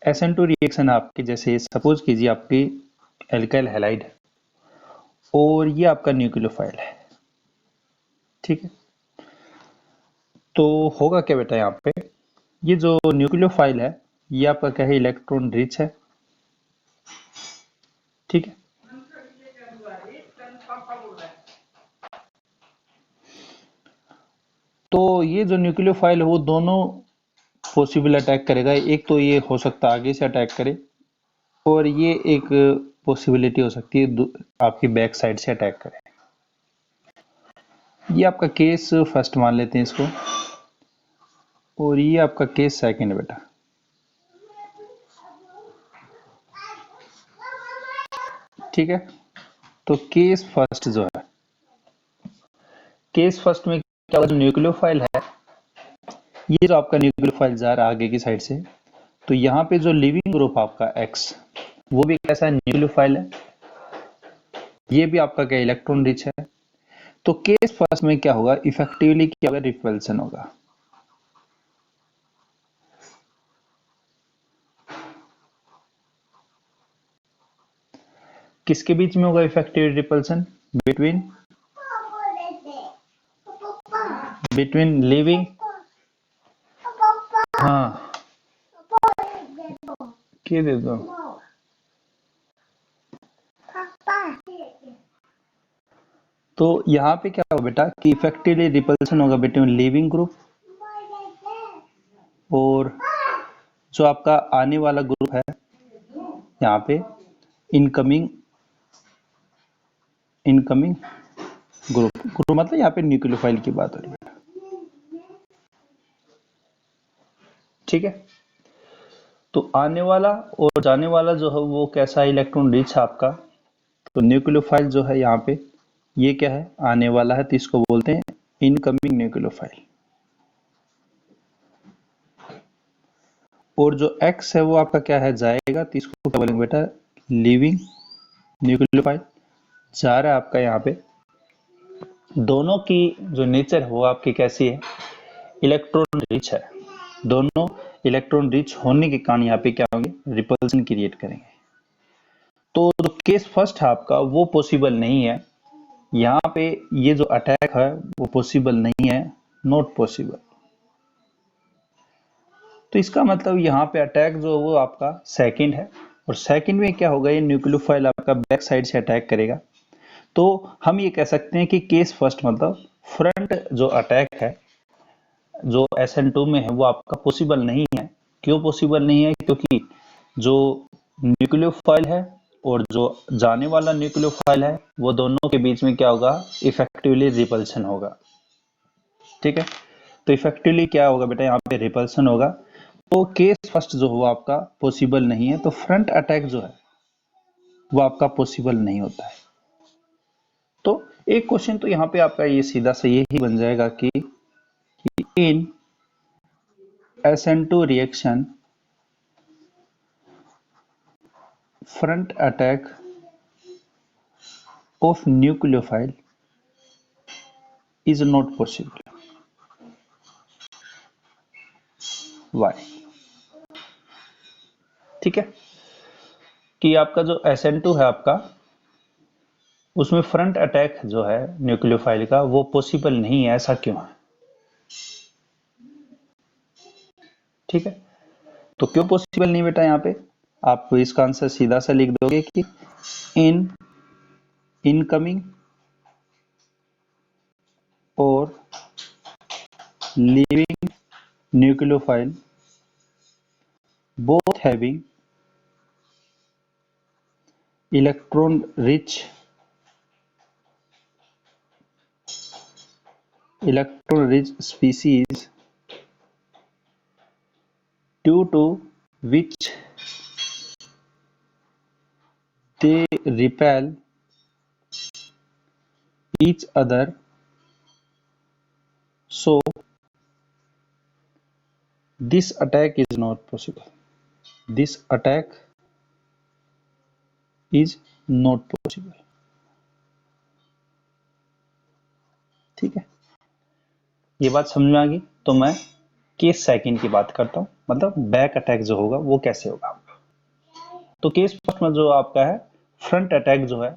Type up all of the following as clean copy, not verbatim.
SN2 reaction आपकी, जैसे suppose कीजिए आपकी एल्काइल हैलाइड है और ये आपका न्यूक्लियोफाइल है, ठीक है। तो होगा क्या बेटा, यहाँ पे ये जो न्यूक्लियोफाइल है ये आपका क्या है, इलेक्ट्रॉन रिच है, ठीक है। तो ये जो न्यूक्लियोफाइल है वो दोनों पॉसिबल अटैक करेगा। एक तो ये हो सकता है आगे से अटैक करे, और ये एक पॉसिबिलिटी हो सकती है आपकी बैक साइड से अटैक करे। ये आपका केस फर्स्ट मान लेते हैं इसको, और ये आपका केस सेकंड है बेटा, ठीक है। तो केस फर्स्ट जो है, केस फर्स्ट में क्या होगा, जो न्यूक्लियोफाइल है, ये जो आपका न्यूक्लियोफाइल जा रहा है आगे की साइड से, तो यहाँ पे जो लिविंग ग्रुप आपका एक्स, वो भी कैसा न्यूक्लियोफाइल है, ये भी आपका क्या इलेक्ट्रॉन रिच है। तो केस फर्स्ट में क्या होगा, इफेक्टिवली क्या होगा, रिपल्सन होगा। किसके बीच में होगा इफेक्टिव रिपल्सन, बिटवीन लिविंग, हाँ के दे दो, तो यहाँ पे क्या होगा बेटा कि इफेक्टिवली रिपल्सन होगा बिटवीन लिविंग ग्रुप और जो आपका आने वाला ग्रुप है, यहाँ पे इनकमिंग ग्रुप मतलब यहाँ पे न्यूक्लियोफाइल की बात हो रही है, ठीक है। तो आने वाला और जाने वाला जो है वो कैसा है, इलेक्ट्रॉन रिच है आपका। तो न्यूक्लियोफाइल जो है यहाँ पे, ये क्या है, आने वाला है, तो इसको बोलते हैं इनकमिंग न्यूक्लियोफाइल। और जो एक्स है वो आपका क्या है, जाएगा, तो इसको क्या बोलेंगे बेटा, लिविंग न्यूक्लियोफाइल। जा रहा है आपका यहाँ पे, दोनों की जो नेचर है वो आपकी कैसी है, इलेक्ट्रॉन रिच है। दोनों इलेक्ट्रॉन रिच होने के कारण यहाँ पे क्या होंगे, रिपल्सन क्रिएट करेंगे। तो जो केस फर्स्ट है आपका वो पॉसिबल नहीं है, यहाँ पे ये जो अटैक है वो पॉसिबल नहीं है, नॉट पॉसिबल। तो इसका मतलब यहाँ पे अटैक जो है वो आपका सेकंड है, और सेकंड में क्या होगा, ये न्यूक्लियोफाइल आपका बैक साइड से अटैक करेगा। तो हम ये कह सकते हैं कि केस फर्स्ट मतलब फ्रंट जो अटैक है जो SN2 में है वो आपका पॉसिबल नहीं है। क्यों पॉसिबल नहीं है, क्योंकि जो न्यूक्लियोफाइल है और जो जाने वाला न्यूक्लियोफाइल है वो दोनों के बीच में क्या होगा, इफेक्टिवली रिपल्सन होगा, ठीक है। तो इफेक्टिवली क्या होगा बेटा, यहाँ पे रिपल्सन होगा। तो केस फर्स्ट जो हुआ आपका पॉसिबल नहीं है, तो फ्रंट अटैक जो है वो आपका पॉसिबल नहीं होता है। तो एक क्वेश्चन तो यहाँ पे आपका ये सीधा सा यही बन जाएगा कि इन SN2 reaction front attack of nucleophile is not possible. Why? ठीक है, कि आपका जो SN2 है आपका, उसमें फ्रंट अटैक जो है न्यूक्लियोफाइल का वो पॉसिबल नहीं है, ऐसा क्यों है, ठीक है। तो क्यों पॉसिबल नहीं बेटा, यहाँ पे आप इसका आंसर सीधा सा लिख दोगे कि इन इनकमिंग और living nucleophile both having electron rich species due to which they repel each other, so this attack is not possible. This attack is not possible. ठीक है, ये बात समझ में आ गई। तो मैं केस सेकंड की बात करता हूं। मतलब बैक अटैक जो होगा वो कैसे होगा। तो केस फर्स्ट में जो आपका है फ्रंट अटैक जो है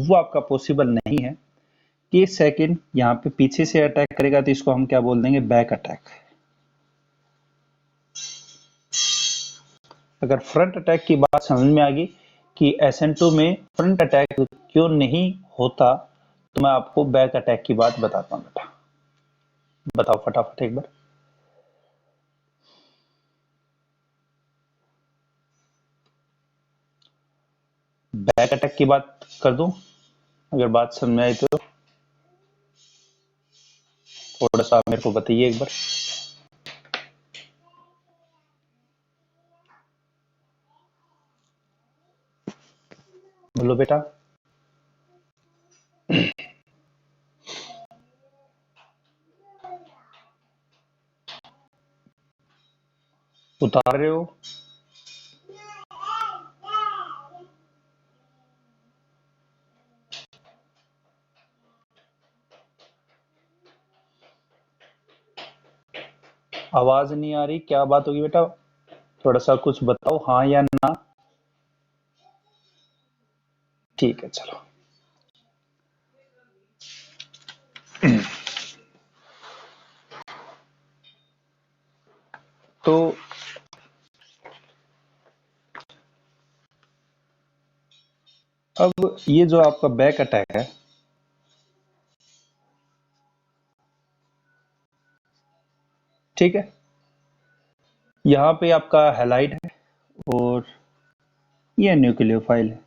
वो आपका पॉसिबल नहीं है। केस सेकंड यहाँ पे पीछे से अटैक करेगा तो इसको हम क्या बोल देंगे, बैक अटैक। अगर फ्रंट अटैक की बात समझ में आ गई कि SN2 में फ्रंट अटैक क्यों नहीं होता, तो मैं आपको बैक अटैक की बात बताता हूँ बेटा। बताओ फटाफट एक बार। बैक अटैक की बात कर दूं, अगर बात समझ में आई तो थोड़ा सा मेरे को बताइए एक बार। बोलो बेटा। उतार रहे हो? आवाज नहीं आ रही, क्या बात होगी बेटा? थोड़ा सा कुछ बताओ, हाँ या ना। ठीक है चलो। तो अब ये जो आपका बैक अटैक है, ठीक है, यहाँ पे आपका हैलाइड है और ये न्यूक्लियोफाइल है,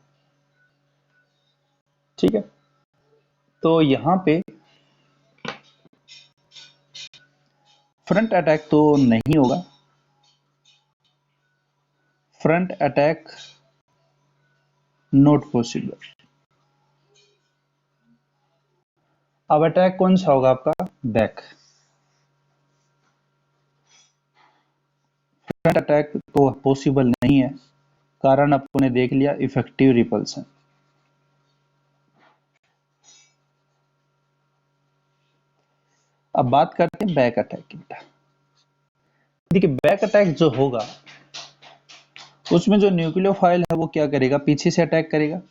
ठीक है। तो यहाँ पे फ्रंट अटैक तो नहीं होगा, फ्रंट अटैक नॉट पॉसिबल। अब अटैक कौन सा होगा आपका, बैक। फ्रंट अटैक तो पॉसिबल नहीं है, कारण आपने देख लिया, इफेक्टिव रिपल्सन। अब बात करते हैं बैक अटैक की बेटा। देखिए बैक अटैक जो होगा उसमें जो न्यूक्लियोफाइल है वो क्या करेगा, पीछे से अटैक करेगा,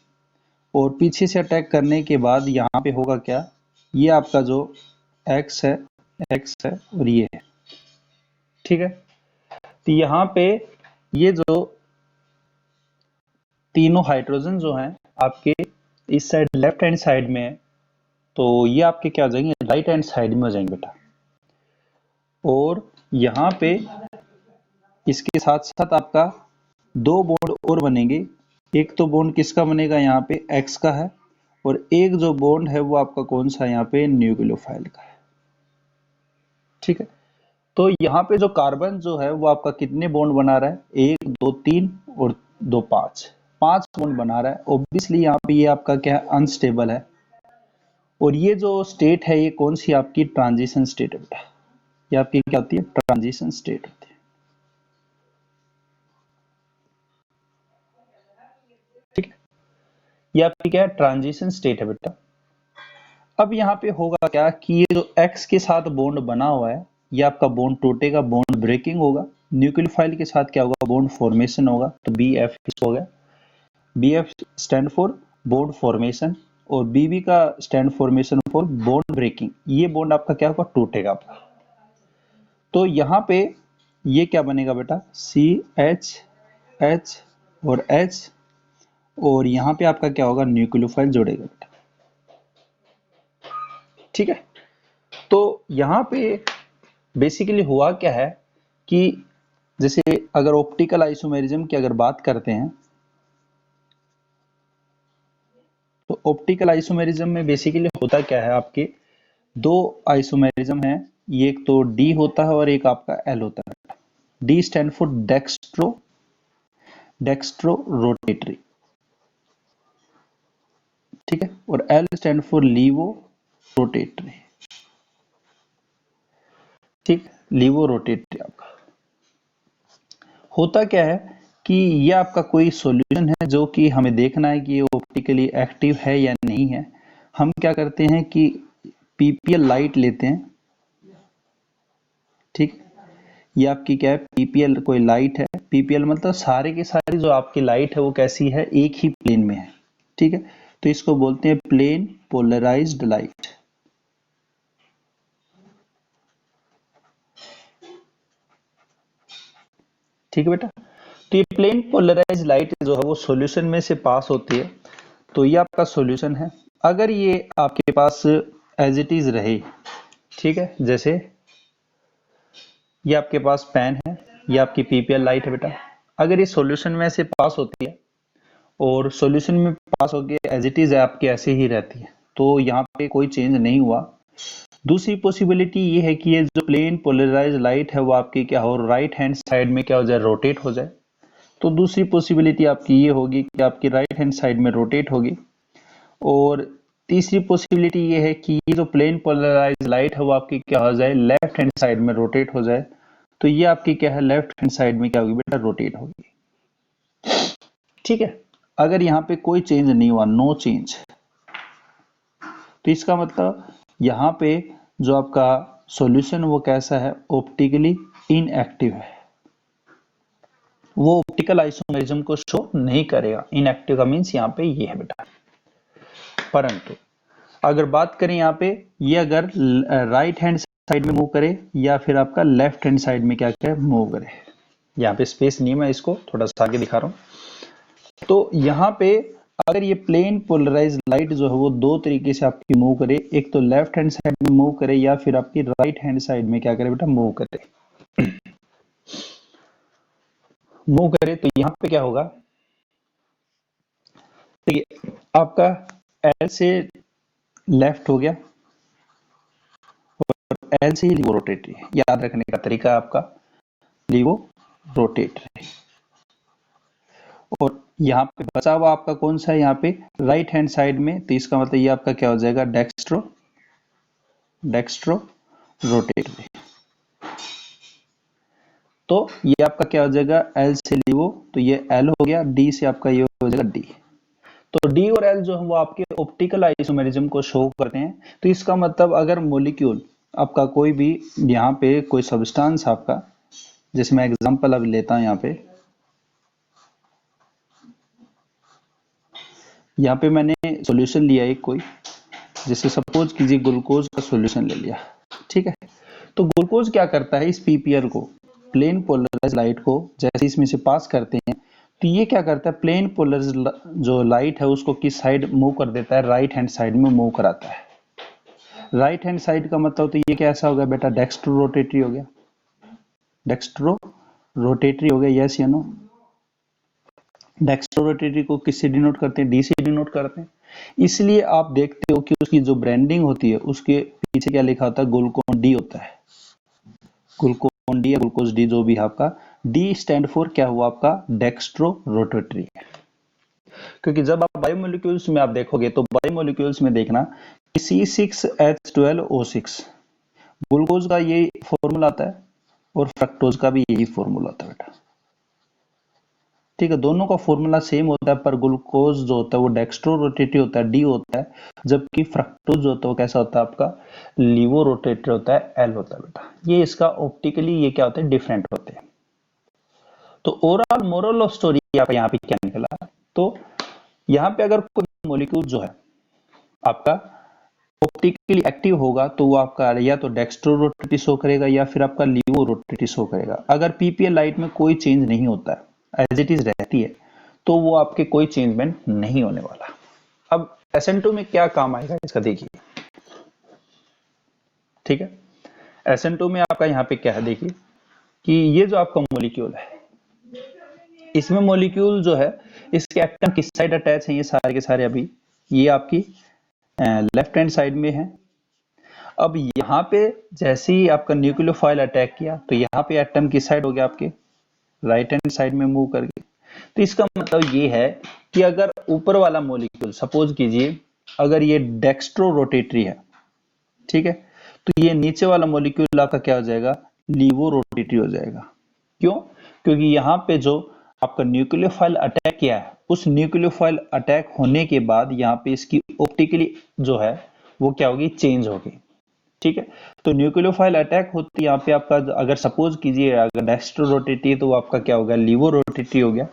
और पीछे से अटैक करने के बाद यहाँ पे होगा क्या, ये आपका जो एक्स है, एक्स है और ये है, ठीक है। तो यहाँ पे ये जो तीनों हाइड्रोजन जो हैं आपके इस साइड लेफ्ट हैंड साइड में है, तो ये आपके क्या हो जाएंगे, राइट हैंड साइड में हो जाएंगे बेटा। और यहाँ पे इसके साथ साथ आपका दो बॉन्ड और बनेंगे। एक तो बॉन्ड किसका बनेगा, यहाँ पे एक्स का है, और एक जो बॉन्ड है वो आपका कौन सा, यहाँ पे न्यूक्लियोफाइल का है, ठीक है। तो यहाँ पे जो कार्बन जो है वो आपका कितने बॉन्ड बना रहा है, एक दो तीन और दो पांच, पांच बॉन्ड बना रहा है। ऑब्वियसली यहाँ पे ये आपका क्या है, अनस्टेबल है। और ये जो स्टेट है ये कौन सी आपकी ट्रांजिशन स्टेट है बेटा, ये आपकी क्या होती है, ट्रांजिशन स्टेट होती है, ठीक है। ये आपकी क्या है, ट्रांजिशन स्टेट है बेटा। अब यहाँ पे होगा क्या कि ये जो एक्स के साथ बॉन्ड बना हुआ है ये आपका बॉन्ड टूटेगा, बॉन्ड ब्रेकिंग होगा। न्यूक्लियोफाइल के साथ क्या होगा, बॉन्ड फॉर्मेशन होगा। तो बी एफ हो गया, B F stand for bond formation, और बीबी का stand formation for bond breaking. ये बॉन्ड आपका क्या होगा, टूटेगा आपका। तो यहाँ पे ये क्या बनेगा बेटा, सी एच एच और एच, और यहाँ पे आपका क्या होगा, न्यूक्लियोफाइल जोड़ेगा बेटा, ठीक है। तो यहाँ पे बेसिकली हुआ क्या है कि जैसे अगर ऑप्टिकल आइसोमेरिज्म की अगर बात करते हैं, तो ऑप्टिकल आइसोमेरिज्म में बेसिकली होता क्या है, आपके दो आइसोमेरिज्म है, ये एक तो डी होता है और एक आपका एल होता है। D stand for dextro, dextro rotatory, ठीक है, और L stand for levo rotatory, ठीक, लीवो रोटेटरी। आपका होता क्या है कि ये आपका कोई सॉल्यूशन है जो कि हमें देखना है कि ये ऑप्टिकली एक्टिव है या नहीं है। हम क्या करते हैं कि पीपीएल लाइट लेते हैं, ठीक, ये आपकी क्या है, पीपीएल कोई लाइट है, पीपीएल मतलब सारे के सारे जो आपकी लाइट है वो कैसी है, एक ही प्लेन में है, ठीक है। तो इसको बोलते हैं प्लेन पोलराइज्ड लाइट। ठीक है बेटा। तो ये प्लेन पोलराइज्ड लाइट जो है वो सॉल्यूशन में से पास होती है, तो ये आपका सॉल्यूशन है। अगर ये आपके पास एज इट इज रहे, ठीक है, जैसे ये आपके पास पेन है, ये आपकी पीपीएल लाइट है बेटा, अगर ये सॉल्यूशन में से पास होती है और सॉल्यूशन में पास होके एज इट इज आपके ऐसे ही रहती है, तो यहाँ पे कोई चेंज नहीं हुआ। दूसरी पॉसिबिलिटी ये है कि ये जो प्लेन पोलराइज्ड लाइट है वो आपकी क्या हो, राइट हैंड साइड में क्या हो जाए, रोटेट हो जाए। तो दूसरी पॉसिबिलिटी आपकी ये होगी कि आपकी राइट हैंड साइड में रोटेट होगी। और तीसरी पॉसिबिलिटी ये है कि ये जो प्लेन पोलराइज्ड लाइट है वो आपकी क्या हो जाए, लेफ्ट हैंड साइड में रोटेट हो जाए। तो ये आपकी क्या है, लेफ्ट हैंड साइड में क्या होगी बेटा, रोटेट होगी। ठीक है। अगर यहाँ पे कोई चेंज नहीं हुआ, नो चेंज, तो इसका मतलब यहाँ पे जो आपका सॉल्यूशन वो कैसा है, ऑप्टिकली इनएक्टिव है, वो ऑप्टिकल आइसोमेरिज्म को शो नहीं करेगा। इनएक्टिव का मीन्स यहाँ पे ये है बेटा। परंतु अगर बात करें यहाँ पे, ये अगर राइट हैंड साइड में मूव करे या फिर आपका लेफ्ट हैंड साइड में क्या करे, मूव करे, यहाँ पे स्पेस नहीं, मैं इसको थोड़ा सा आगे दिखा रहा हूँ। तो यहाँ पे अगर ये प्लेन पोलराइज्ड लाइट जो है वो दो तरीके से आपकी मूव करे, एक तो लेफ्ट हैंड साइड में मूव करे या फिर आपकी राइट हैंड साइड में क्या करे बेटा, मूव करे। मूव करे तो यहाँ पे क्या होगा, देखिए आपका एल से लेफ्ट हो गया और एल से ही लिवो रोटेटरी, याद रखने का तरीका आपका लिवो रोटेटरी। और यहाँ पे बचा हुआ आपका कौन सा है, यहाँ पे राइट हैंड साइड में, तो इसका मतलब ये आपका क्या हो जाएगा, डेक्स्ट्रो रोटेटरी। तो ये आपका क्या हो जाएगा, एल से लिवो, तो ये एल हो गया, डी से आपका ये हो जाएगा डी। तो डी और एल जो है वो आपके ऑप्टिकल आइसोमेरिज्म को शो करते हैं। तो इसका मतलब अगर मॉलिक्यूल आपका कोई भी, यहाँ पे कोई सब्सटेंस आपका, जैसे मैं एग्जांपल अब लेता हूं, यहाँ पे मैंने सॉल्यूशन लिया एक कोई, जैसे सपोज कीजिए ग्लूकोज का सॉल्यूशन ले लिया, ठीक है। तो ग्लूकोज क्या करता है, इस पीपीआर को, प्लेन पोलराइज्ड लाइट को जैसे इसमें से पास करते हैं, तो ये क्या करता है, प्लेन पोलराइज्ड जो लाइट है उसको किस साइड मूव कर देता है, राइट हैंड साइड में मूव कराता है। राइट हैंड साइड का मतलब तो ये कैसा हो गया बेटा, डेक्स्ट्रो रोटेटरी हो गया, डेक्स्ट्रो रोटेटरी हो गया, यस या नो। डेक्स्ट्रो रोटेटरी को किससे डिनोट करते हैं, डी से डिनोट करते हैं। इसलिए आप देखते हो कि उसकी जो ब्रांडिंग होती है उसके पीछे क्या लिखा होता है, ग्लूकोन डी होता है, ग्लूकोन डी या ग्लूकोज डी, जो भी आपका डी स्टैंड फॉर क्या हुआ आपका, डेक्स्ट्रो रोटेटरी। क्योंकि जब आप बायोमोलिक्यूल्स में आप देखोगे तो बायोमोलिक्यूल्स में देखना C6H12O6 ग्लूकोज का ये फॉर्मूला आता है और फ्रक्टोज का भी यही फॉर्मूला आता है बेटा। ठीक है, दोनों का फॉर्मूला सेम होता है, पर ग्लूकोज जो होता है वो डेक्स्ट्रो रोटेटरी होता है, डी होता है, जबकि फ्रक्टोज जो होता है वो कैसा होता है आपका, लीवो रोटेटरी होता है, एल होता है बेटा। ये इसका ऑप्टिकली ये क्या होता है, डिफरेंट होते हैं। तो ओवरऑल मोरल ऑफ स्टोरी आप यहाँ पे क्या निकला, तो यहाँ पे अगर कोई मॉलिक्यूल जो है आपका ऑप्टिकली एक्टिव होगा तो वो आपका या तो डेक्स्ट्रो रोटेटरी शो करेगा या फिर आपका लीवो रोटेटरी शो करेगा। अगर पीपीएल लाइट में कोई चेंज नहीं होता है, एज इट इज रहती है, तो वो आपके कोई चेंजमेंट नहीं होने वाला। अब SN2 में क्या काम आएगा इसका देखिए, ठीक है। SN2 में आपका यहाँ पे क्या है, देखिए कि ये जो आपका मॉलिक्यूल है, इसमें मॉलिक्यूल जो है इसके एटम किस साइड अटैच है, ये सारे के सारे अभी ये आपकी लेफ्ट हैंड साइड में है। अब यहाँ पे जैसे ही आपका न्यूक्लियोफाइल अटैक किया तो यहाँ पे एटम किस साइड हो गया, आपके राइट हैंड साइड में मूव करके। तो इसका मतलब ये है कि अगर ऊपर वाला मॉलिक्यूल सपोज कीजिए अगर ये डेक्स्ट्रो रोटेटरी है, ठीक है, तो ये नीचे वाला मॉलिक्यूल आपका क्या हो जाएगा, लीवो रोटेटरी हो जाएगा। क्यों, क्योंकि यहाँ पे जो आपका न्यूक्लियोफाइल अटैक किया है, उस न्यूक्लियोफाइल अटैक होने के बाद यहाँ पे इसकी ऑप्टिकली जो है वो क्या होगी, चेंज होगी। ठीक है। तो न्यूक्लियोफाइल अटैक होती है यहाँ पे आपका, अगर सपोज कीजिए अगर डेक्स्ट्रो रोटेटरी तो वो आपका क्या होगा, लीवो रोटेटरी हो गया।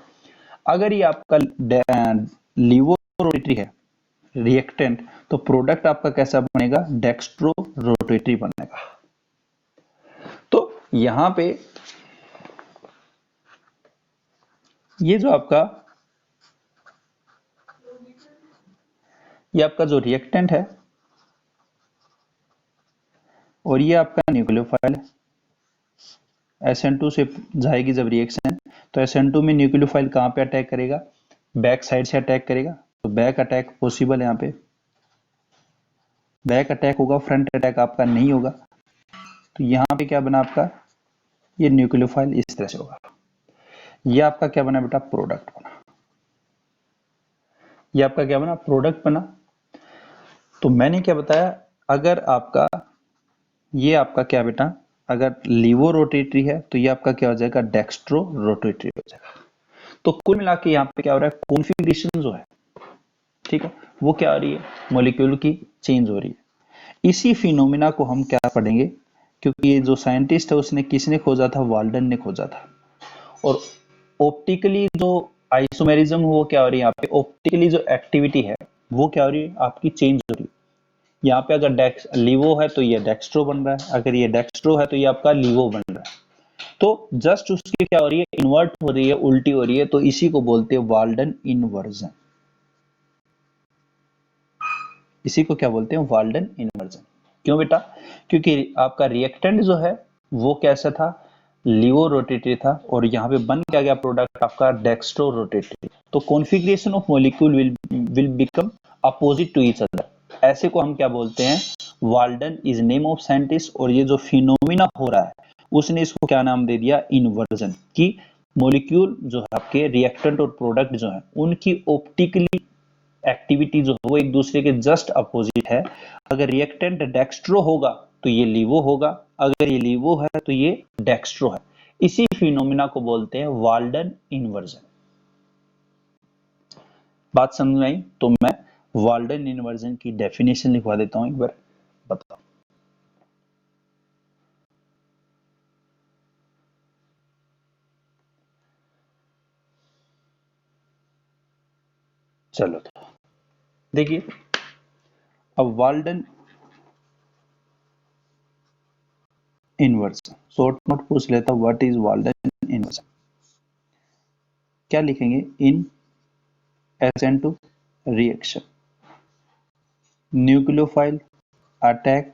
अगर ये आपका लीवो रोटेटरी है रिएक्टेंट, तो प्रोडक्ट आपका कैसा बनेगा, डेक्स्ट्रो रोटेटरी बनेगा। तो यहां पे ये जो आपका ये आपका जो रिएक्टेंट है और ये आपका न्यूक्लियोफाइल है, SN2 से जाएगी जब रिएक्शन, तो SN2 में न्यूक्लियोफाइल कहां पे अटैक करेगा, बैक साइड से अटैक करेगा। तो बैक अटैक पॉसिबल है, यहाँ पे बैक अटैक होगा, फ्रंट अटैक आपका नहीं होगा। तो यहाँ पे क्या बना आपका, ये न्यूक्लियोफाइल इस तरह से होगा। ये आपका क्या बना बेटा, प्रोडक्ट बना। ये आपका क्या बना, प्रोडक्ट बना। तो मैंने क्या बताया, अगर आपका ये आपका क्या बेटा, अगर लीवो रोटेटरी है तो ये आपका क्या हो जाएगा, डेक्स्ट्रो रोटेटरी हो जाएगा। तो कुल मिला के यहाँ पे क्या हो रहा है, कॉन्फ़िगरेशन जो है, ठीक है, वो क्या हो रही है, मॉलिक्यूल की चेंज हो रही है। इसी फिनोमिना को हम क्या पढ़ेंगे, क्योंकि ये जो साइंटिस्ट है उसने किसने खोजा था, वाल्डन ने खोजा था। और ऑप्टिकली जो आइसोमेरिज्म वो क्या हो रही है, यहाँ पे ऑप्टिकली जो एक्टिविटी है वो क्या हो रही है, आपकी चेंज हो रही है। यहाँ पे अगर लीवो है तो ये डेक्स्ट्रो बन रहा है, अगर ये डेक्स्ट्रो है तो ये आपका लीवो बन रहा है। तो जस्ट उसकी क्या हो रही है, इन्वर्ट हो रही है, उल्टी हो रही है। तो इसी को बोलते हैं वाल्डन इन्वर्जन। इसी को क्या बोलते हैं, वाल्डन इन्वर्जन। क्यों बेटा, क्योंकि आपका रिएक्टेंट जो है वो कैसा था, लीवो रोटेटरी था, और यहाँ पे बन क्या गया प्रोडक्ट आपका, डेक्स्ट्रो रोटेटरी। तो configuration of molecule will become opposite to each other. ऐसे को हम क्या बोलते हैं, Walden is name of scientist. और ये जो फिनोमिना हो रहा है उसने इसको क्या नाम दे दिया, इन्वर्जन। की मॉलिक्यूल जो है आपके रिएक्टेंट और प्रोडक्ट जो है उनकी ऑप्टिकली एक्टिविटी जो है वो एक दूसरे के जस्ट अपोजिट है। अगर रिएक्टेंट डेक्स्ट्रो होगा तो ये लीवो होगा, अगर ये लीवो है तो ये डेक्स्ट्रो है। इसी फिनोमिना को बोलते हैं वाल्डन इन्वर्जन। बात समझ में आई? तो मैं वाल्डन इन्वर्जन की डेफिनेशन लिखवा देता हूं, एक बार बताओ। चलो तो देखिए, अब वाल्डन इन्वर्जन शॉर्ट नोट पूछ लेता, व्हाट इज वाल्डन इन्वर्जन। क्या लिखेंगे, इन SN2 reaction nucleophile attack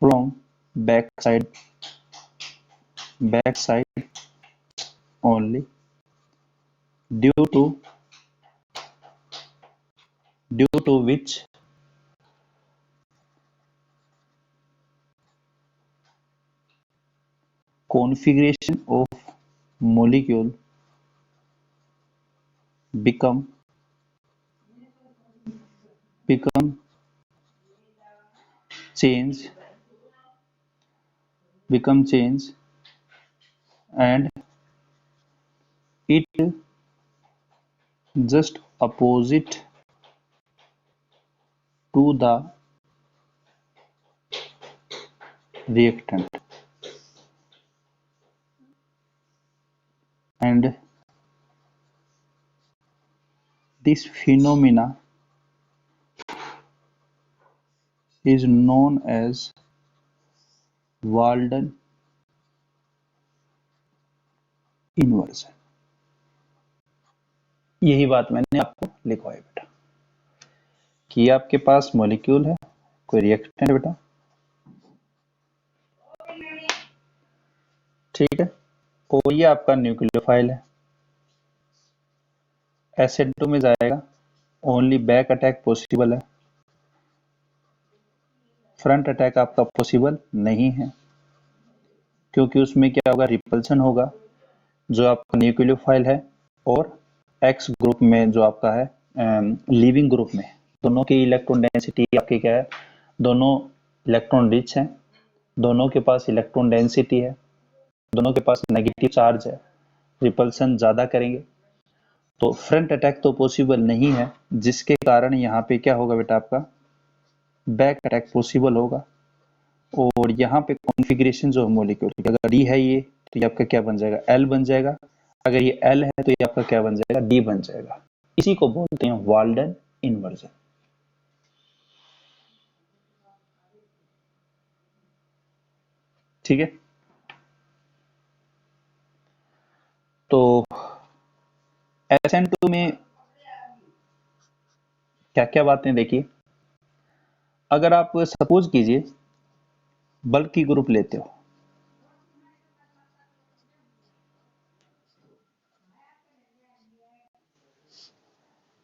from backside only due to which configuration of molecule become change and it just opposite to the reactant, and this phenomena is known as Walden inversion। यही बात मैंने आपको लिखवाई बेटा, कि आपके पास मॉलिक्यूल है, कोई रिएक्टेंट है बेटा, ठीक है, और ये आपका न्यूक्लियोफाइल है, SN2 में जाएगा, ओनली बैक अटैक पॉसिबल है, फ्रंट अटैक आपका पॉसिबल नहीं है, क्योंकि उसमें क्या होगा, रिपल्सन होगा। जो आपका न्यूक्लियोफाइल है और एक्स ग्रुप में जो आपका है लिविंग ग्रुप में, दोनों की इलेक्ट्रॉन डेंसिटी आपकी क्या है, दोनों इलेक्ट्रॉन रिच हैं, दोनों के पास इलेक्ट्रॉन डेंसिटी है, दोनों के पास नेगेटिव चार्ज है, रिपल्सन ज्यादा करेंगे। तो फ्रंट अटैक तो पॉसिबल नहीं है, जिसके कारण यहाँ पे क्या होगा बेटा आपका, बैक अटैक पॉसिबल होगा। और यहाँ पे कॉन्फ़िगरेशन जो मॉलिक्यूल की, अगर डी है ये तो ये आपका क्या बन जाएगा, एल बन जाएगा। अगर ये एल है तो ये आपका क्या बन जाएगा, डी बन जाएगा। इसी को बोलते हैं वाल्डन इन्वर्जन। ठीक है, तो SN2 में क्या क्या बातें देखिए। अगर आप सपोज कीजिए बल्कि ग्रुप लेते हो,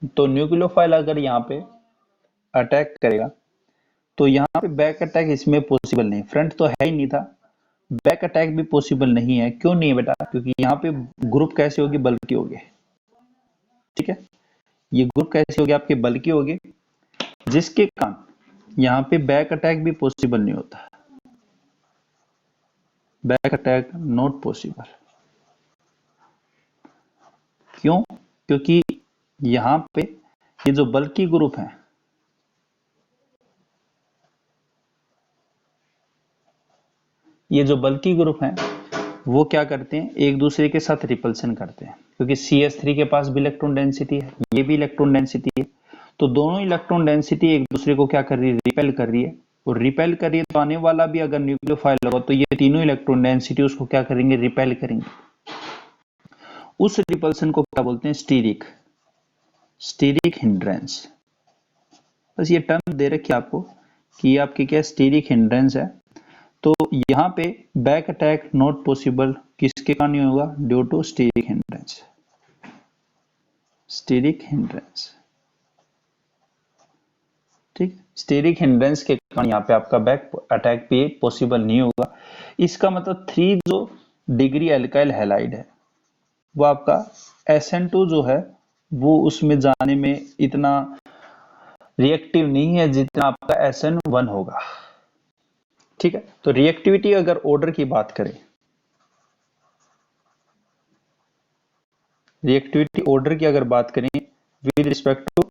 तो न्यूक्लियोफाइल अगर यहाँ पे अटैक करेगा तो यहाँ पे बैक अटैक इसमें पॉसिबल नहीं, फ्रंट तो है ही नहीं था, बैक अटैक भी पॉसिबल नहीं है। क्यों नहीं है बेटा, क्योंकि यहाँ पे ग्रुप कैसे होगी, बल्कि होगी। ठीक है, ये ग्रुप कैसे होगी, आपके बल्कि होगी, जिसके कारण यहाँ पे बैक अटैक भी पॉसिबल नहीं होता। Back attack not possible. क्यों, क्योंकि यहाँ पे ये जो बल्कि ग्रुप है, ये जो बल्कि ग्रुप हैं वो क्या करते हैं, एक दूसरे के साथ रिपल्सन करते हैं। क्योंकि CH3 के पास भी इलेक्ट्रॉन डेंसिटी है, ये भी इलेक्ट्रॉन डेंसिटी है, तो दोनों इलेक्ट्रॉन डेंसिटी एक दूसरे को क्या कर रही है, रिपेल कर रही है। और रिपेल कर रही है तो आने वाला भी अगर न्यूक्लियोफाइल होगा तो ये तीनों इलेक्ट्रॉन डेंसिटी उसको क्या करेंगे, रिपेल करेंगे। उस रिपल्सन को क्या बोलते हैं, स्टीरिक, स्टीरिक हिंड्रेंस। बस ये टर्म दे रखी है आपको कि ये आपकी क्या स्टीरिक हिंड्रेंस है। तो यहाँ पे बैक अटैक नॉट पॉसिबल, किसके कारण नहीं होगा, due to steric hindrance. Steric hindrance, ठीक, स्टीरिक हिंड्रेंस के कारण यहाँ पे आपका बैक अटैक भी पॉसिबल नहीं होगा। इसका मतलब 3 जो डिग्री एल्काइल हैलाइड है वो आपका SN2 जो है वो उसमें जाने में इतना रिएक्टिव नहीं है जितना आपका SN1 होगा। ठीक है, तो रिएक्टिविटी अगर ऑर्डर की बात करें, रिएक्टिविटी ऑर्डर की अगर बात करें विद रिस्पेक्ट टू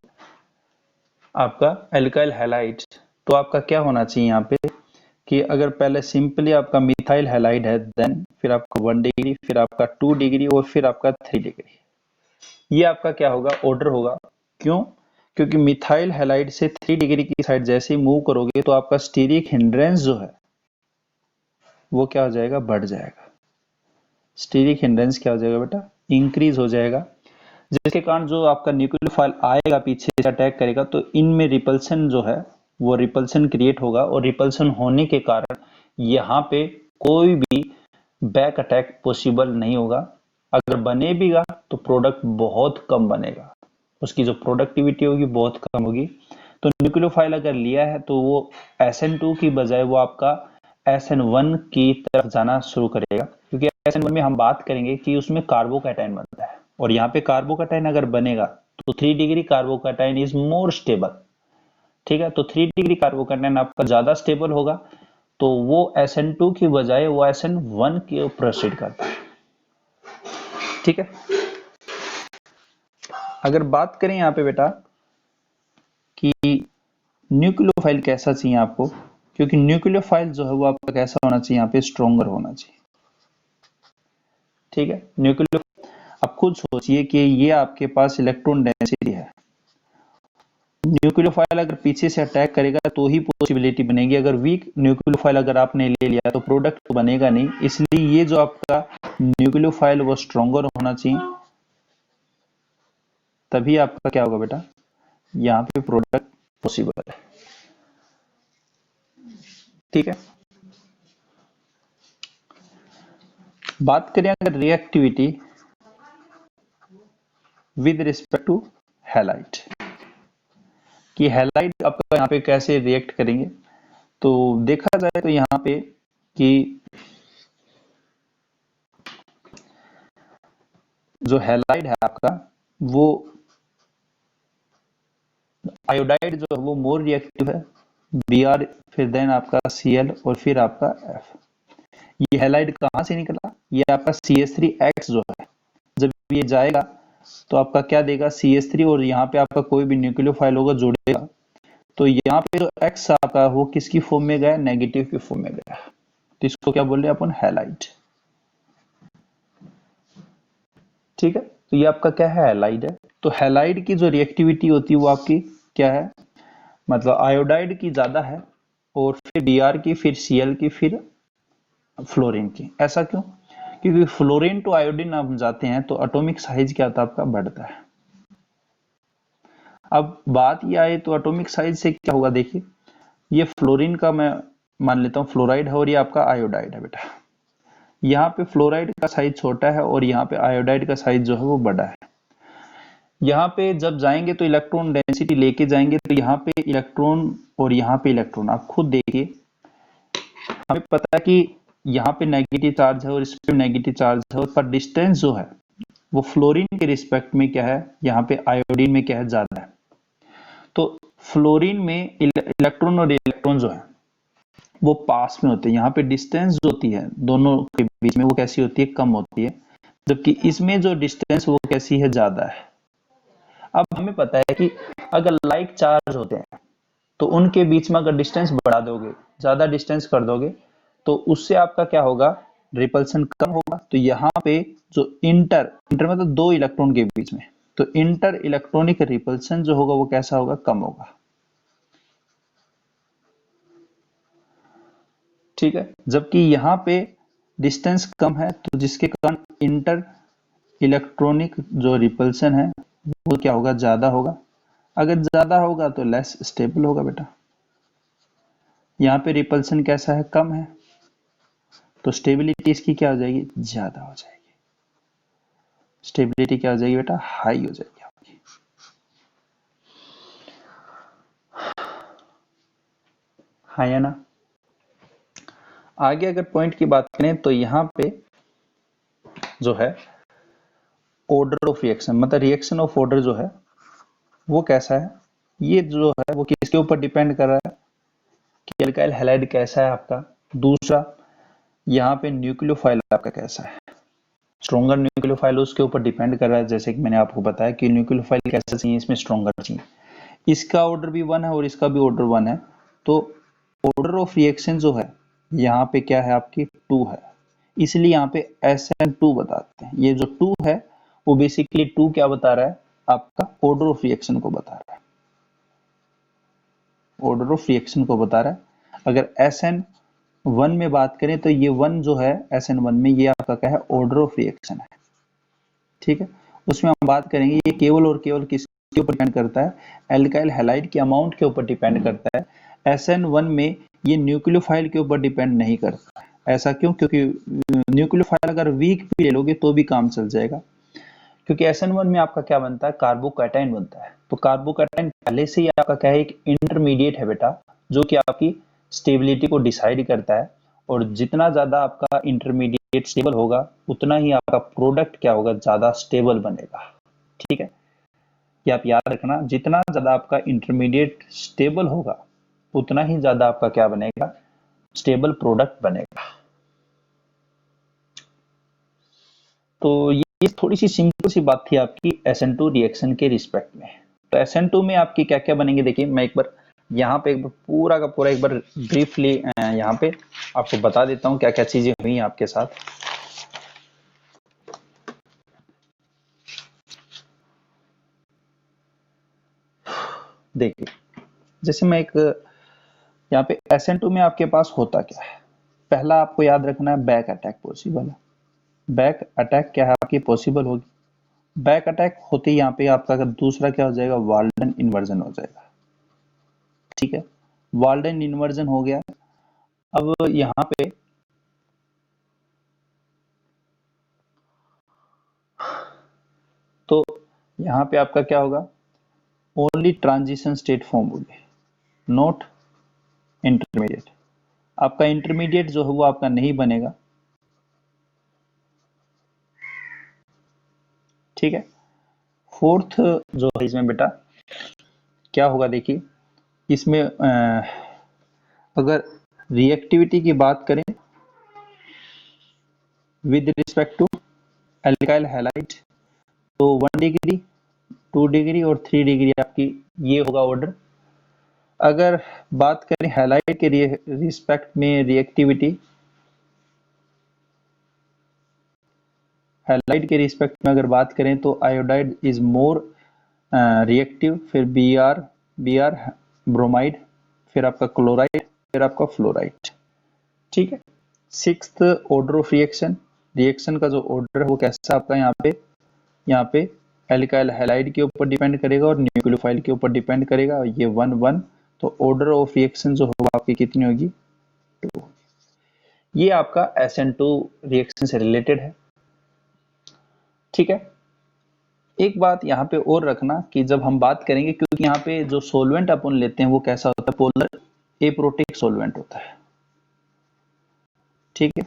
आपका एल्काइल हैलाइड, तो आपका क्या होना चाहिए यहाँ पे कि अगर पहले सिंपली आपका मिथाइल हैलाइड है, देन फिर आपका 1 डिग्री, फिर आपका 2 डिग्री और फिर आपका 3 डिग्री, ये आपका क्या होगा, ऑर्डर होगा। क्यों, क्योंकि मिथाइल हैलाइड से 3 डिग्री की साइड जैसे ही मूव करोगे तो आपका स्टीरिक हिंड्रेंस जो है वो क्या हो जाएगा, बढ़ जाएगा। स्टीरिक हिंड्रेंस क्या हो जाएगा बेटा, इंक्रीज हो जाएगा, जिसके कारण जो आपका न्यूक्लियोफाइल आएगा पीछे से अटैक करेगा तो इनमें रिपल्सन जो है वो रिपल्सन क्रिएट होगा। और रिपल्सन होने के कारण यहाँ पे कोई भी बैक अटैक पॉसिबल नहीं होगा। अगर बने भीगा तो प्रोडक्ट बहुत कम बनेगा, उसकी जो प्रोडक्टिविटी होगी बहुत कम होगी। तो न्यूक्लियोफाइल अगर लिया है तो वो SN2 की बजाय वो आपका SN1 की तरफ जाना शुरू करेगा। क्योंकि SN1 में हम बात करेंगे कि उसमें कार्बोकैटायन बनता है, और यहाँ पे कार्बोकैटायन अगर बनेगा तो 3 degree carbocation is more stable. ठीक है, तो 3 डिग्री कार्बोकैटायन आपका ज्यादा स्टेबल होगा, तो वो SN2 की बजाय वो SN1 की प्रोसीड करता है। ठीक है, अगर बात करें यहाँ पे बेटा कि न्यूक्लियोफाइल कैसा चाहिए आपको, क्योंकि न्यूक्लियोफाइल जो है वो आपका कैसा होना चाहिए, यहाँ पे स्ट्रोंगर होना चाहिए। ठीक है, न्यूक्लियो, आप खुद सोचिए कि ये आपके पास इलेक्ट्रॉन डेंसिटी है, न्यूक्लियोफाइल अगर पीछे से अटैक करेगा तो ही पॉसिबिलिटी बनेगी। अगर वीक न्यूक्लियोफाइल अगर आपने ले लिया तो प्रोडक्ट तो बनेगा नहीं। इसलिए ये जो आपका न्यूक्लियोफाइल वो स्ट्रोंगर होना चाहिए, तभी आपका क्या होगा बेटा, यहाँ पे प्रोडक्ट पॉसिबल है। ठीक है, बात करें अगर reactivity with respect to halide, कि हैलाइड आपका यहाँ पे कैसे रिएक्ट करेंगे, तो देखा जाए तो यहाँ पे कि जो हैलाइड है आपका वो आयोडाइड जो है वो मोर रिएक्टिव है, Br, फिर देन आपका Cl और फिर आपका F। ये हैलाइड कहाँ से निकला, ये आपका CH3X जो है, जब ये जाएगा तो आपका क्या देगा, CH3, और यहाँ पे आपका कोई भी न्यूक्लियोफाइल होगा जुड़ेगा तो यहाँ पे जो एक्स आपका वो किसकी फॉर्म में गया, नेगेटिव की फॉर्म में गया, तो इसको क्या बोल रहे हैं अपन, हैलाइड। ठीक है, तो ये आपका क्या है, हैलाइड है। तो हैलाइड की जो रिएक्टिविटी होती है वो आपकी क्या है, मतलब आयोडाइड की ज्यादा है, और फिर Br की, फिर Cl की, फिर फ्लोरीन की। ऐसा क्यों, क्योंकि फ्लोरीन टू आयोडीन आप जाते हैं तो एटॉमिक साइज क्या होता है आपका, बढ़ता है। अब बात ये आए तो एटॉमिक साइज से क्या होगा, देखिए ये फ्लोरीन का मैं मान लेता हूँ फ्लोराइड है, और ये आपका आयोडाइड है बेटा। यहाँ पे फ्लोराइड का साइज छोटा है और यहाँ पे आयोडाइड का साइज जो है वो बड़ा है। यहाँ पे जब जाएंगे तो इलेक्ट्रॉन डेंसिटी लेके जाएंगे, तो यहाँ पे इलेक्ट्रॉन और यहाँ पे इलेक्ट्रॉन, आप खुद देखिए, हमें पता है कि यहाँ पे नेगेटिव चार्ज है और इस पे नेगेटिव चार्ज है, और पर डिस्टेंस जो है वो फ्लोरीन के रिस्पेक्ट में क्या है, यहाँ पे आयोडीन में क्या है, ज्यादा है। तो फ्लोरीन में इलेक्ट्रॉन और इलेक्ट्रॉन जो है वो पास में होते हैं, यहाँ पे डिस्टेंस जो होती है दोनों के बीच में वो कैसी होती है, कम होती है, जबकि इसमें जो डिस्टेंस वो कैसी है, ज्यादा है। अब हमें पता है कि अगर लाइक चार्ज होते हैं तो उनके बीच में अगर डिस्टेंस बढ़ा दोगे, ज्यादा डिस्टेंस कर दोगे, तो उससे आपका क्या होगा, रिपल्सन कम होगा। तो यहाँ पे जो इंटर इंटर मतलब दो इलेक्ट्रॉन के बीच में, तो इंटर इलेक्ट्रॉनिक रिपल्सन जो होगा वो कैसा होगा, कम होगा। ठीक है, जबकि यहाँ पे डिस्टेंस कम है, तो जिसके कारण इंटर इलेक्ट्रॉनिक जो रिपल्सन है वो क्या होगा, ज्यादा होगा। अगर ज्यादा होगा तो लेस स्टेबल होगा बेटा। यहाँ पे रिपल्सन कैसा है, कम है, तो स्टेबिलिटी इसकी क्या हो जाएगी, ज्यादा हो जाएगी। स्टेबिलिटी क्या हो जाएगी बेटा, हाई हो जाएगी आपकी। हाँ या ना। आगे अगर पॉइंट की बात करें तो यहाँ पे जो है ऑर्डर ऑफ रिएक्शन, मतलब रिएक्शन ऑफ ऑर्डर जो है वो कैसा है, ये जो है वो किसके ऊपर डिपेंड कर रहा है कि अल्काइल हैलाइड कैसा है आपका। दूसरा, यहाँ पे न्यूक्लियोफाइल आपका कैसा है, स्ट्रॉन्गर न्यूक्लियोफाइल उसके ऊपर डिपेंड कर रहा है। जैसे कि मैंने आपको बताया कि न्यूक्लियोफाइल कैसा चाहिए, इसमें स्ट्रॉन्गर चाहिए, इसका ऑर्डर भी 1 है और इसका भी ऑर्डर 1 है, तो ऑर्डर ऑफ रिएक्शन जो है यहाँ पे क्या है आपकी, 2 है, इसलिए यहाँ पे SN2 बताते हैं। ये जो 2 है वो बेसिकली 2 क्या बता रहा है, आपका ऑर्डर ऑफ रिएक्शन को बता रहा है, ऑर्डर ऑफ रिएक्शन को बता रहा है। अगर SN1 में बात करें तो ये 1 जो है SN1 में, ये आपका क्या है, ऑर्डर ऑफ रिएक्शन है। ठीक है, उसमें हम बात करेंगे, ये केवल और केवल किसके ऊपर डिपेंड करता है, एल्काइल हैलाइड के अमाउंट के ऊपर डिपेंड करता है। SN1 में ये न्यूक्लियोफाइल के ऊपर डिपेंड नहीं करता है। ऐसा क्यों, क्योंकि न्यूक्लियोफाइल अगर वीक भी ले लोगे तो भी काम चल जाएगा, क्योंकि SN1 में आपका क्या बनता है, कार्बोकैटायन बनता है। तो कार्बोकैटायन पहले से ही आपका क्या है, एक इंटरमीडिएट है बेटा, जो कि आपकी स्टेबिलिटी को डिसाइड करता है, और जितना ज्यादा आपका इंटरमीडिएट स्टेबल होगा उतना ही आपका प्रोडक्ट क्या होगा, ज्यादा स्टेबल बनेगा। ठीक है, ये आप याद रखना, जितना ज्यादा आपका इंटरमीडिएट स्टेबल होगा उतना ही ज्यादा आपका क्या बनेगा, स्टेबल प्रोडक्ट बनेगा। तो ये थोड़ी सी सिंपल सी बात थी आपकी SN2 रिएक्शन के रिस्पेक्ट में। तो SN2 में आपकी क्या क्या बनेंगे, देखिए मैं एक बार यहाँ पे एक बार पूरा का पूरा एक बार ब्रीफली यहाँ पे आपको बता देता हूँ क्या क्या चीजें हुई आपके साथ। देखिए, जैसे मैं एक यहाँ पे SN2 में आपके पास होता क्या है, पहला आपको याद रखना है, बैक अटैक पॉसिबल है। बैक अटैक क्या है आपकी, पॉसिबल होगी। बैक अटैक होते ही यहाँ पे आपका दूसरा क्या हो जाएगा, वाल्डन इन्वर्जन हो जाएगा। ठीक है, वाल्डन इन्वर्जन हो गया। अब यहाँ पे तो यहाँ पे आपका क्या होगा, ओनली ट्रांजिशन स्टेट फॉर्म होगी, नॉट इंटरमीडिएट। आपका इंटरमीडिएट जो है वो आपका नहीं बनेगा। ठीक है, फोर्थ जो है इसमें बेटा क्या होगा, देखिए इसमें अगर रिएक्टिविटी की बात करें with respect to alkyl halide, तो 1 डिग्री 2 डिग्री और 3 डिग्री आपकी ये होगा ऑर्डर। अगर बात करें हैलाइड के रिस्पेक्ट में रिएक्टिविटी, हैलाइड के रिस्पेक्ट में अगर बात करें तो आयोडाइड इज मोर रिएक्टिव, फिर बी आर ब्रोमाइड, फिर आपका क्लोराइड, फिर आपका फ्लोराइड। ठीक है। Sixth, order of reaction, reaction का जो ऑर्डर है वो कैसा आपका यहाँ पे एल्काइल हैलाइड के ऊपर डिपेंड करेगा और न्यूक्लियोफाइल के ऊपर डिपेंड करेगा, और ये 1 1, तो ऑर्डर ऑफ रिएक्शन जो होगा आपकी कितनी होगी, 2। ये आपका SN2 रिएक्शन से रिलेटेड है। ठीक है। एक बात यहाँ पे और रखना कि जब हम बात करेंगे, क्योंकि यहाँ पे जो सोलवेंट अपन लेते हैं वो कैसा होता है, पोलर एप्रोटिक सोलवेंट होता है। ठीक है।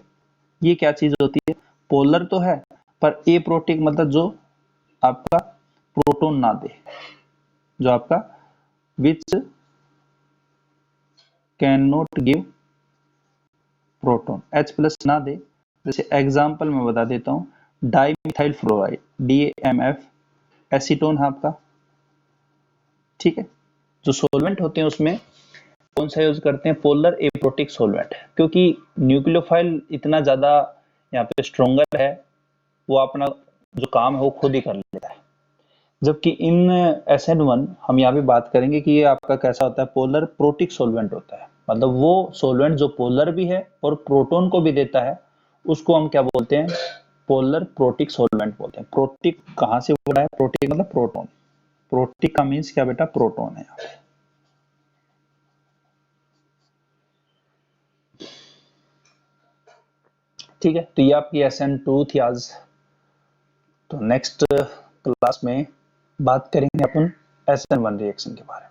ये क्या चीज होती है, पोलर तो है पर एप्रोटिक, मतलब जो आपका प्रोटॉन ना दे, जो आपका which can not give proton, H+ ना दे। जैसे एग्जांपल मैं बता देता हूं, डाईमिथाइल फ्लोराइड, DAMF, एसीटोन है आपका। ठीक है। जो सोलवेंट होते हैं उसमें कौन सा यूज करते हैं, पोलर एप्रोटिक सोलवेंट, क्योंकि न्यूक्लियोफाइल इतना ज्यादा यहाँ पे स्ट्रोंगर है, वो अपना जो काम है वो खुद ही कर लेता है। जबकि इन SN1 हम यहाँ पे बात करेंगे कि ये आपका कैसा होता है, पोलर प्रोटिक सोलवेंट होता है, मतलब वो सोलवेंट जो पोलर भी है और प्रोटॉन को भी देता है, उसको हम क्या बोलते हैं, पोलर प्रोटिक सोलवेंट बोलते हैं। प्रोटिक कहाँ से बोला है, प्रोटिक मतलब प्रोटॉन, प्रोटिक का मीन्स क्या बेटा, प्रोटॉन है यहाँ पे। ठीक है। तो ये आपकी SN2 थी आज। तो नेक्स्ट क्लास में बात करेंगे अपन SN1 रिएक्शन के बारे में।